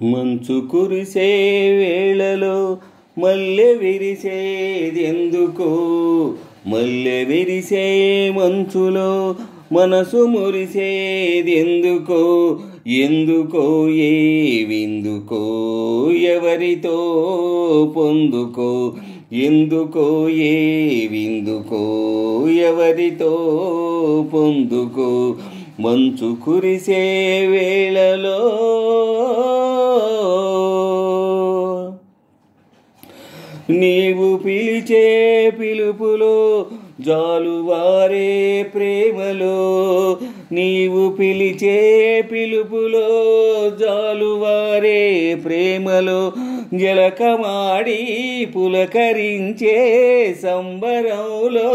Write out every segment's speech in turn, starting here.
మంచు కురిసే వేళలో మల్లె విరిసేదెందుకో, మల్లె విరిసే మంచులో మనసు మురిసేదెందుకో, ఎందుకో ఏ విందుకో ఎవరితో పొందుకో, ఎందుకో ఏ విందుకో ఎవరితో పొందుకో. మంచు కురిసే వేళలో నీవు పిలిచే పిలుపులో జాలువారే ప్రేమలో, నీవు పిలిచే పిలుపులో జాలువారే ప్రేమలో, జలకమాడి పులకరించే సంబరంలో,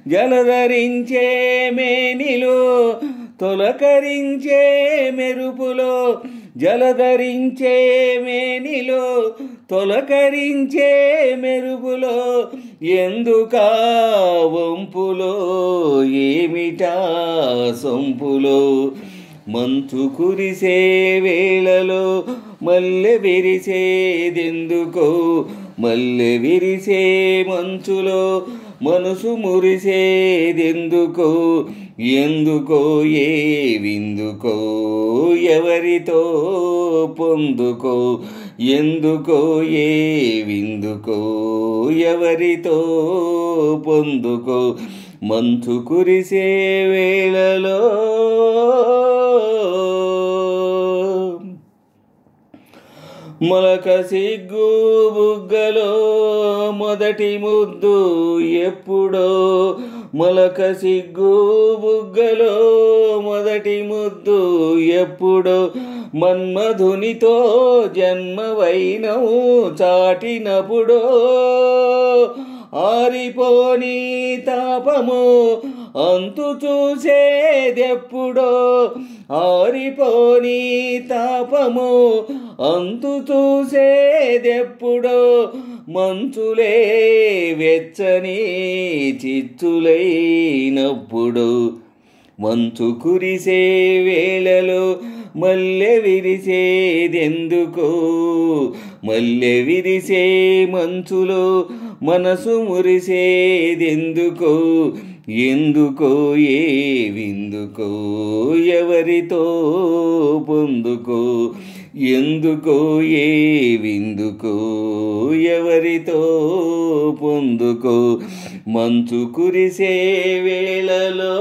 జలధరించే మేనిలో తొలకరించే మెరుపులో, జలధరించే మేనిలో తొలకరించే మెరుపులో, ఎందుకా వంపులో ఏమిటా సొంపులో. మంచు కురిసే వేళలో మల్లె విరిసేదెందుకో, మల్లె విరిసే మంచులో మనసు మురిసేదెందుకో, ఎందుకో ఏ విందుకో ఎవరితో పొందుకో, ఎందుకో ఏ విందుకో ఎవరితో పొందుకో. మంచు కురిసే వేళలో మొలక సిగ్గు బుగ్గలో మొదటి ముద్దు ఎప్పుడో, మొలక సిగ్గు బుగ్గలో మొదటి ముద్దు ఎప్పుడో, మన్మధునితో జన్మవైనవు చాటినప్పుడో, ఆరిపోని తాపము అంతు చూసేదెప్పుడో, ఆరిపోని తాపము అంతు చూసేదెప్పుడో, మంచులే వెచ్చని చిచ్చులైనప్పుడు. మంచు కురిసే వేళలో మల్లె విరిసేదెందుకో, మల్లె విరిసే మంచులో మనసు మురిసేదెందుకో, ఎందుకో ఏ విందుకో ఎవరితో పొందుకో, ఎందుకో ఏ విందుకో ఎవరితో పొందుకో. మంచు కురిసే వేళలో